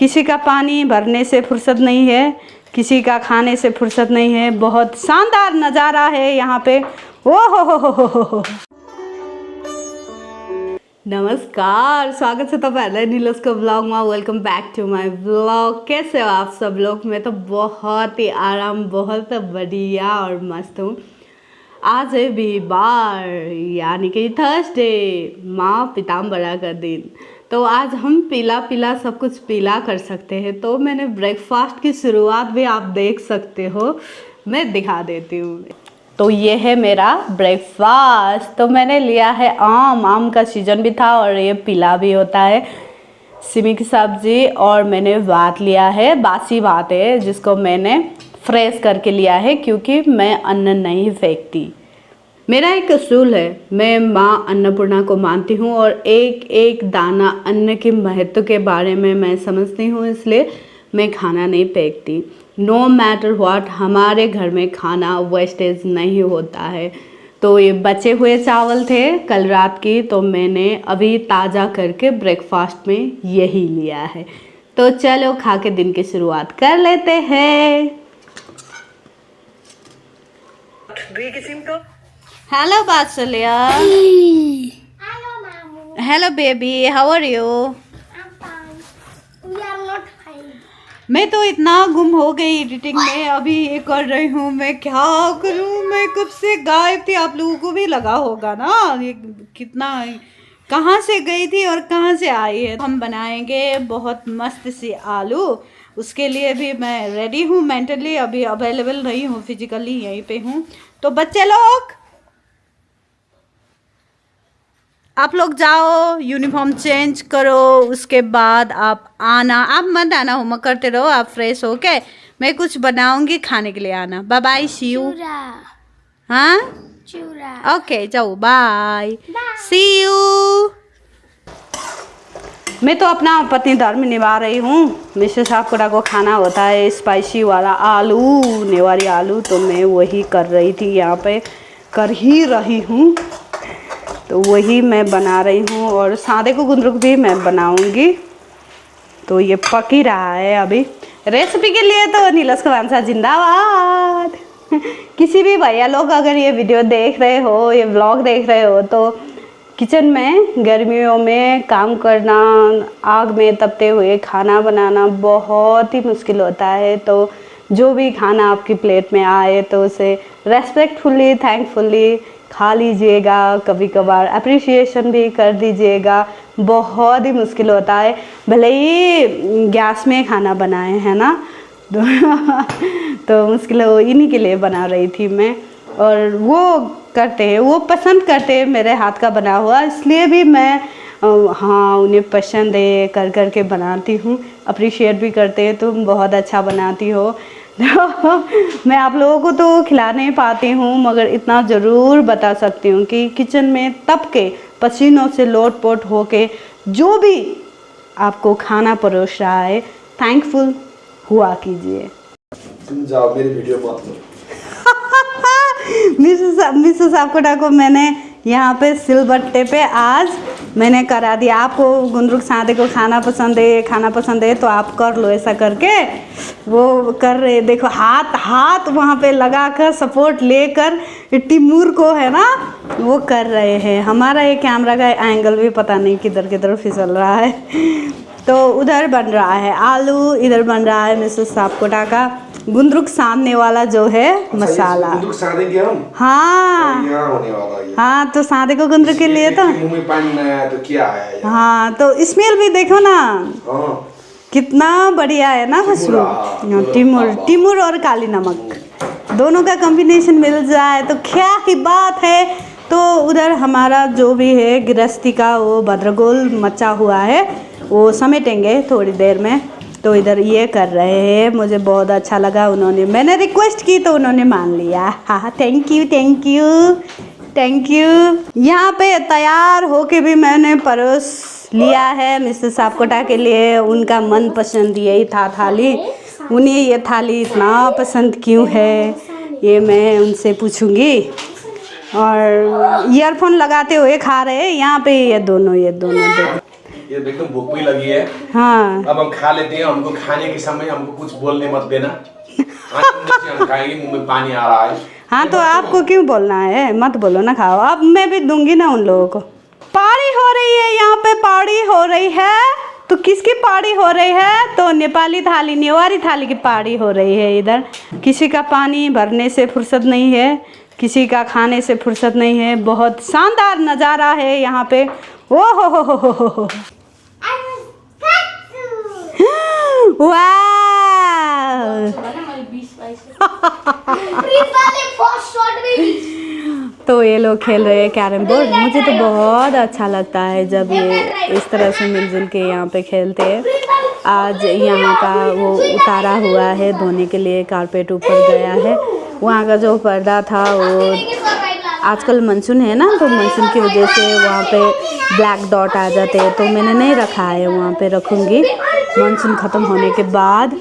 किसी का पानी भरने से फुर्सत नहीं है, किसी का खाने से फुर्सत नहीं है। बहुत शानदार नज़ारा है यहाँ पे। ओ हो। नमस्कार, स्वागत है तपाईँहरूलाई निलोसको ब्लगमा। Welcome back to my blog. कैसे हो आप सब लोग? मैं तो बहुत ही आराम, बहुत बढ़िया और मस्त हूँ। आज है वीरवार यानी कि थर्सडे, माँ पीताम्बरा का दिन। तो आज हम पीला सब कुछ पीला कर सकते हैं। तो मैंने ब्रेकफास्ट की शुरुआत भी आप देख सकते हो, मैं दिखा देती हूँ। तो ये है मेरा ब्रेकफास्ट। तो मैंने लिया है आम का सीज़न भी था और ये पीला भी होता है, सिमी की सब्ज़ी। और मैंने भात लिया है, बासी भात है जिसको मैंने फ्रेश करके लिया है क्योंकि मैं अन्न नहीं फेंकती। मेरा एक असूल है, मैं माँ अन्नपूर्णा को मानती हूँ और एक एक दाना अन्न के महत्व के बारे में मैं समझती हूँ, इसलिए मैं खाना नहीं फेंकती। नो मैटर व्हाट, हमारे घर में खाना वेस्टेज नहीं होता है। तो ये बचे हुए चावल थे कल रात की, तो मैंने अभी ताज़ा करके ब्रेकफास्ट में यही लिया है। तो चलो खा के दिन की शुरुआत कर लेते हैं। Hello Vatsalya. Hello baby, how are you? मैं तो इतना गुम हो गई एडिटिंग में, अभी ये कर रही हूँ। मैं क्या करूँ, मैं कब से गायब थी। आप लोगों को भी लगा होगा ना ये कितना, कहाँ से गई थी और कहाँ से आई है। हम बनाएंगे बहुत मस्त सी आलू। उसके लिए भी मैं रेडी हूँ मेंटली, अभी अवेलेबल नहीं हूँ, फिजिकली यहीं पे हूँ। तो बच्चे लोग, आप लोग जाओ, यूनिफॉर्म चेंज करो, उसके बाद आप आना। आप मत आना, होमवर्क करते रहो, आप फ्रेश हो के मैं कुछ बनाऊंगी खाने के लिए आना। Bye bye, see you. हाँ ओके, जाओ, बाय, सी यू। मैं तो अपना पत्नी धर्म निभा रही हूँ। मिसेस आपकोटा को खाना होता है स्पाइसी वाला आलू, नेवारी आलू, तो मैं वही कर रही थी, यहाँ पे कर ही रही हूँ। तो वही मैं बना रही हूँ और सादे को गुंदरुक भी मैं बनाऊंगी। तो ये पक ही रहा है अभी। रेसिपी के लिए तो नीलस कवांसा जिंदाबाद। किसी भी भैया लोग अगर ये वीडियो देख रहे हो, ये व्लॉग देख रहे हो, तो किचन में गर्मियों में काम करना, आग में तपते हुए खाना बनाना बहुत ही मुश्किल होता है। तो जो भी खाना आपकी प्लेट में आए तो उसे रेस्पेक्टफुली, थैंकफुली खा लीजिएगा। कभी कभार अप्रिसिएशन भी कर दीजिएगा। बहुत ही मुश्किल होता है, भले ही गैस में खाना बनाए हैं ना। तो मुश्किल हो, इन्हीं के लिए बना रही थी मैं। और वो करते हैं, वो पसंद करते हैं मेरे हाथ का बना हुआ, इसलिए भी मैं हाँ उन्हें पसंद है कर के बनाती हूँ। अप्रिशिएट भी करते हैं, तुम बहुत अच्छा बनाती हो। मैं आप लोगों को तो खिला नहीं पाती हूँ, मगर इतना ज़रूर बता सकती हूँ कि किचन में तप के पसीनों से लोट-पोट होके जो भी आपको खाना परोस रहा है, थैंकफुल हुआ कीजिए। तुम जाओ, मेरी वीडियो मत लो। मिसेस आपकोटा को मैंने यहाँ पे सिलबट्टे पे आज मैंने करा दिया। आपको गुंदरुक सादे को खाना पसंद है तो आप कर लो, ऐसा करके वो कर रहे। देखो हाथ वहाँ पे लगाकर सपोर्ट लेकर टिमूर को है ना वो कर रहे हैं। हमारा ये कैमरा का एंगल भी पता नहीं किधर फिसल रहा है। तो उधर बन रहा है आलू, इधर बन रहा है मिसेस आपकोटा का गुंदरुक सानने वाला जो है मसाला। गुंदरुक सानेंगे हम। हाँ यहाँ होने वाला है। हाँ, तो सादे को गुंदरुक के लिए तो मुंह में पानी नहीं आया तो क्या आया? हाँ, तो स्मेल भी देखो ना कितना बढ़िया है ना खुशबू। टिमूर और काली नमक दोनों का कॉम्बिनेशन मिल जाए तो क्या ही बात है। तो उधर हमारा जो भी है गृहस्थी का वो भद्रगोल मचा हुआ है, वो समेटेंगे थोड़ी देर में। तो इधर ये कर रहे हैं, मुझे बहुत अच्छा लगा। उन्होंने, मैंने रिक्वेस्ट की तो उन्होंने मान लिया। हाँ, थैंक यू। यहाँ पे तैयार होके भी मैंने परोस लिया है मिसेस आपकोटा के लिए। उनका मनपसंद यही था थाली। उन्हें ये थाली इतना पसंद क्यों है, ये मैं उनसे पूछूंगी। और ईयरफोन लगाते हुए खा रहे हैं यहाँ पे ये दोनों ये देखो भूख भी लगी है। हाँ अब हम खा लेते हैं। हमको खाने के समय हमको कुछ बोलने मत देना। हम खाएंगे, मुंह में पानी आ रहा है। हाँ, तो आपको क्यों बोलना है? मत बोलो ना, खाओ। अब मैं भी दूंगी ना उन लोगों को। पार्टी हो रही है यहाँ पे, पार्टी हो रही है। तो किसकी पार्टी हो रही है? तो नेपाली थाली, नेवारी थाली की पार्टी हो रही है इधर। किसी का पानी भरने से फुर्सत नहीं है, किसी का खाने से फुर्सत नहीं है। बहुत शानदार नज़ारा है यहाँ पे। ओ हो तो ये लोग खेल रहे हैं कैरम बोर्ड। मुझे तो बहुत अच्छा लगता है जब ये इस तरह से मिलजुल के यहाँ पे खेलते हैं। आज यहाँ का वो उतारा हुआ है धोने के लिए, कारपेट ऊपर गया है। वहाँ का जो पर्दा था वो, आजकल मानसून है ना, तो मानसून की वजह से वहाँ पे ब्लैक डॉट आ जाते हैं, तो मैंने नहीं रखा है। वहाँ पे रखूँगी मानसून ख़त्म होने के बाद।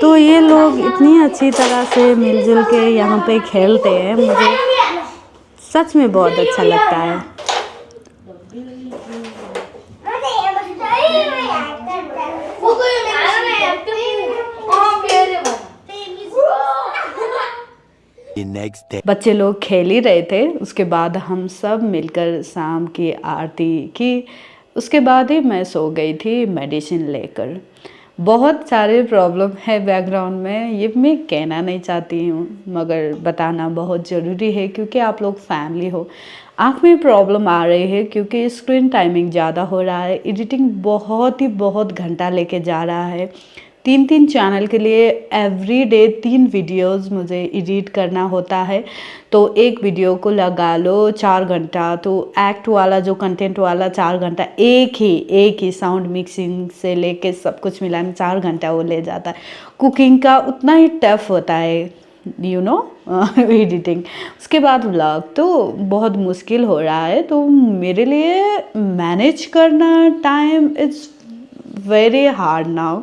तो ये लोग इतनी अच्छी तरह से मिलजुल के यहाँ पे खेलते हैं, मुझे सच में बहुत अच्छा लगता है। बच्चे लोग खेल ही रहे थे, उसके बाद हम सब मिलकर शाम की आरती की। उसके बाद ही मैं सो गई थी मेडिसिन लेकर। बहुत सारे प्रॉब्लम है बैकग्राउंड में, ये मैं कहना नहीं चाहती हूँ मगर बताना बहुत ज़रूरी है क्योंकि आप लोग फैमिली हो। आँख में प्रॉब्लम आ रही है क्योंकि स्क्रीन टाइमिंग ज़्यादा हो रहा है। एडिटिंग बहुत घंटा लेके जा रहा है। 3 चैनल के लिए एवरी डे 3 वीडियोज़ मुझे एडिट करना होता है। तो एक वीडियो को लगा लो 4 घंटा, तो एक्ट वाला जो कंटेंट वाला 4 घंटा, एक ही साउंड मिक्सिंग से लेके सब कुछ मिलाने 4 घंटा वो ले जाता है। कुकिंग का उतना ही टफ होता है, यू नो, एडिटिंग। उसके बाद व्लॉग तो बहुत मुश्किल हो रहा है। तो मेरे लिए मैनेज करना time is very hard now.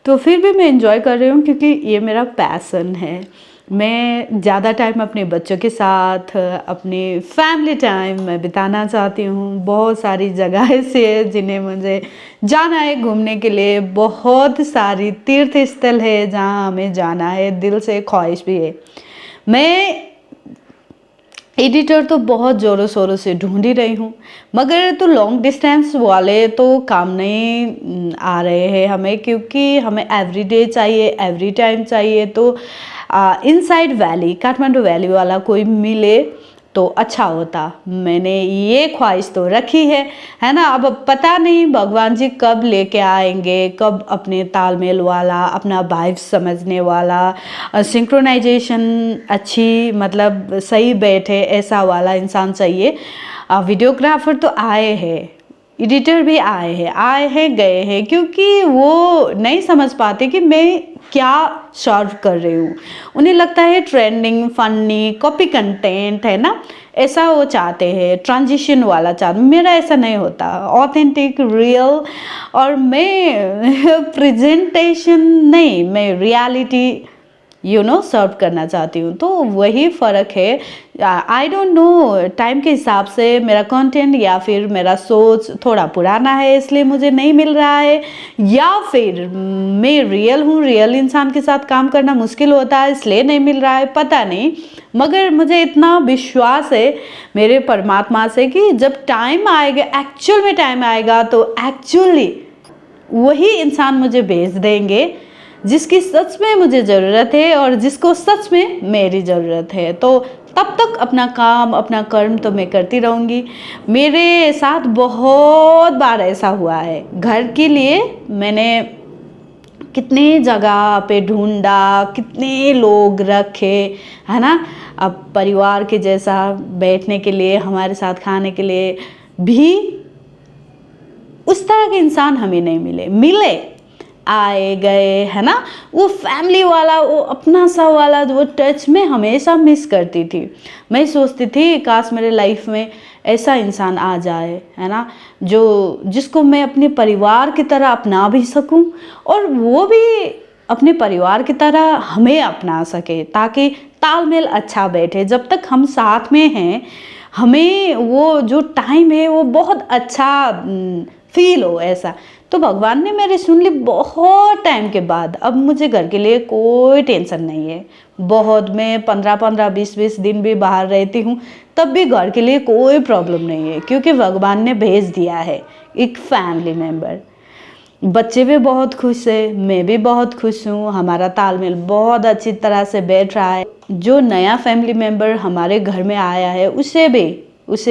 तो फिर भी मैं एंजॉय कर रही हूँ क्योंकि ये मेरा पैसन है। मैं ज़्यादा टाइम अपने बच्चों के साथ, अपने फैमिली टाइम मैं बिताना चाहती हूँ। बहुत सारी जगह से जिन्हें मुझे जाना है घूमने के लिए, बहुत सारी तीर्थ स्थल है जहाँ हमें जाना है, दिल से ख्वाहिश भी है। मैं एडिटर तो बहुत ज़ोरों शोरों से ढूंढ ही रही हूँ, मगर तो लॉन्ग डिस्टेंस वाले तो काम नहीं आ रहे हैं हमें, क्योंकि हमें एवरीडे चाहिए, एवरी टाइम चाहिए। तो इनसाइड वैली, काठमांडू वैली वाला कोई मिले तो अच्छा होता। मैंने ये ख्वाहिश तो रखी है ना। अब पता नहीं भगवान जी कब लेके आएंगे, कब अपने तालमेल वाला, अपना वाइब समझने वाला, सिंक्रोनाइजेशन अच्छी, मतलब सही बैठे ऐसा वाला इंसान चाहिए। वीडियोग्राफर तो आए हैं, एडिटर भी आए हैं गए हैं, क्योंकि वो नहीं समझ पाते कि मैं क्या सर्व कर रही हूँ। उन्हें लगता है ट्रेंडिंग, फनी, कॉपी कंटेंट है ना, ऐसा वो चाहते हैं, ट्रांजिशन वाला चाहते। मेरा ऐसा नहीं होता, ऑथेंटिक, रियल। और मैं प्रेजेंटेशन नहीं, मैं रियलिटी सर्व करना चाहती हूँ। तो वही फ़र्क है। आई डोंट नो, टाइम के हिसाब से मेरा कंटेंट या फिर मेरा सोच थोड़ा पुराना है इसलिए मुझे नहीं मिल रहा है, या फिर मैं रियल हूँ, रियल इंसान के साथ काम करना मुश्किल होता है इसलिए नहीं मिल रहा है, पता नहीं। मगर मुझे इतना विश्वास है मेरे परमात्मा से कि जब टाइम आएगा, एक्चुअल में टाइम आएगा, तो एक्चुअली वही इंसान मुझे भेज देंगे जिसकी सच में मुझे ज़रूरत है और जिसको सच में मेरी ज़रूरत है। तो तब तक अपना काम, अपना कर्म तो मैं करती रहूँगी। मेरे साथ बहुत बार ऐसा हुआ है। घर के लिए मैंने कितने जगह पे ढूंढा, कितने लोग रखे, है ना। अब परिवार के जैसा बैठने के लिए, हमारे साथ खाने के लिए भी उस तरह के इंसान हमें नहीं मिले आए गए, है ना। वो फैमिली वाला, वो अपना सा वाला वो टच में हमेशा मिस करती थी। मैं सोचती थी काश मेरे लाइफ में ऐसा इंसान आ जाए, है ना, जिसको मैं अपने परिवार की तरह अपना भी सकूं और वो भी अपने परिवार की तरह हमें अपना सके, ताकि तालमेल अच्छा बैठे। जब तक हम साथ में हैं, हमें वो जो टाइम है वो बहुत अच्छा फील हो ऐसा। तो भगवान ने मेरी सुन ली बहुत टाइम के बाद। अब मुझे घर के लिए कोई टेंशन नहीं है। बहुत मैं 15-15 20-20 दिन भी बाहर रहती हूँ, तब भी घर के लिए कोई प्रॉब्लम नहीं है, क्योंकि भगवान ने भेज दिया है एक फैमिली मेम्बर। बच्चे भी बहुत खुश है, मैं भी बहुत खुश हूँ, हमारा तालमेल बहुत अच्छी तरह से बैठ रहा है। जो नया फैमिली मेम्बर हमारे घर में आया है उसे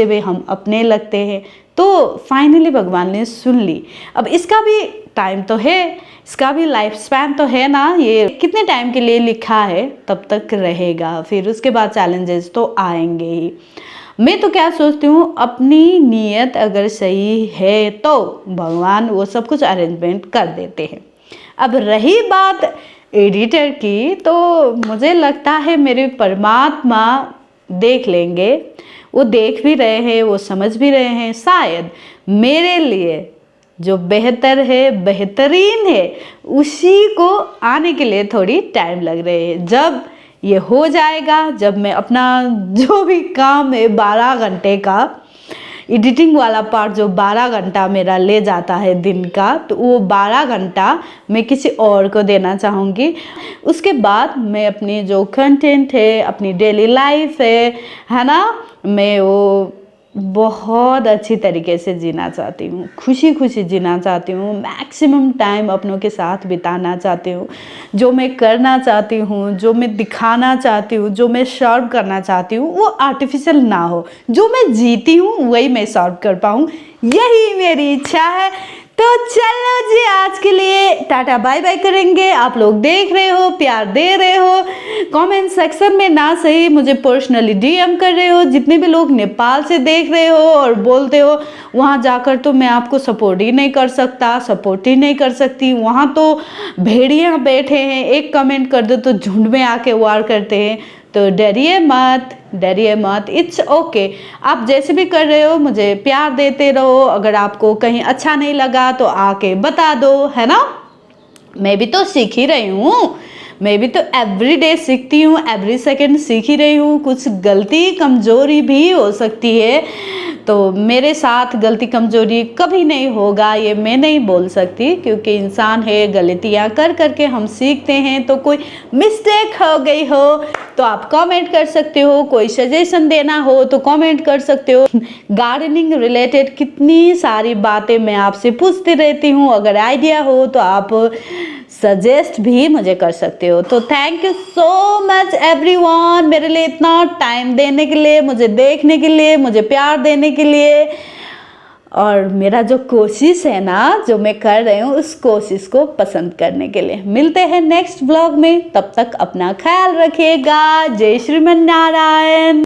भी हम अपने लगते हैं। तो फाइनली भगवान ने सुन ली। अब इसका भी टाइम तो है, इसका भी लाइफ स्पैन तो है ना, ये कितने टाइम के लिए लिखा है तब तक रहेगा, फिर उसके बाद चैलेंजेस तो आएंगे ही। मैं तो क्या सोचती हूँ, अपनी नीयत अगर सही है तो भगवान वो सब कुछ अरेंजमेंट कर देते हैं। अब रही बात एडिटर की, तो मुझे लगता है मेरे परमात्मा देख लेंगे, वो देख भी रहे हैं, वो समझ भी रहे हैं। शायद मेरे लिए जो बेहतर है, बेहतरीन है, उसी को आने के लिए थोड़ी टाइम लग रही है। जब ये हो जाएगा, जब मैं अपना जो भी काम है 12 घंटे का एडिटिंग वाला पार्ट, जो 12 घंटा मेरा ले जाता है दिन का, तो वो 12 घंटा मैं किसी और को देना चाहूँगी। उसके बाद मैं अपनी जो कंटेंट है, अपनी डेली लाइफ है ना, मैं वो बहुत अच्छी तरीके से जीना चाहती हूँ, खुशी खुशी जीना चाहती हूँ, मैक्सिमम टाइम अपनों के साथ बिताना चाहती हूँ। जो मैं करना चाहती हूँ, जो मैं दिखाना चाहती हूँ, जो मैं सर्व करना चाहती हूँ, वो आर्टिफिशियल ना हो। जो मैं जीती हूँ वही मैं सर्व कर पाऊँ, यही मेरी इच्छा है। तो चलो जी, आज के लिए टाटा बाय बाय करेंगे। आप लोग देख रहे हो, प्यार दे रहे हो, कमेंट सेक्शन में ना सही मुझे पर्सनली डीएम कर रहे हो। जितने भी लोग नेपाल से देख रहे हो और बोलते हो वहाँ जाकर तो मैं आपको सपोर्ट ही नहीं कर सकता, सपोर्ट ही नहीं कर सकती, वहाँ तो भेड़िया बैठे हैं, एक कमेंट कर दो तो झुंड में आके वार करते हैं। तो डरिए मत, इट्स ओके। आप जैसे भी कर रहे हो मुझे प्यार देते रहो। अगर आपको कहीं अच्छा नहीं लगा तो आके बता दो, है ना। मैं भी तो सीख ही रही हूँ, मैं भी तो एवरी डे सीखती हूँ, एवरी सेकंड सीख ही रही हूँ। कुछ गलती कमजोरी भी हो सकती है, तो मेरे साथ गलती कमजोरी कभी नहीं होगा ये मैं नहीं बोल सकती, क्योंकि इंसान है, गलतियाँ कर करके हम सीखते हैं। तो कोई मिस्टेक हो गई हो तो आप कमेंट कर सकते हो, कोई सजेशन देना हो तो कमेंट कर सकते हो। गार्डनिंग रिलेटेड कितनी सारी बातें मैं आपसे पूछती रहती हूँ, अगर आइडिया हो तो आप सजेस्ट भी मुझे कर सकते हो। तो thank you so much everyone, मेरे लिए इतना टाइम देने के लिए, मुझे देखने के लिए, मुझे प्यार देने के लिए, और मेरा जो कोशिश है ना, जो मैं कर रही हूँ, उस कोशिश को पसंद करने के लिए। मिलते हैं नेक्स्ट व्लॉग में, तब तक अपना ख्याल रखिएगा। जय श्रीमन नारायण।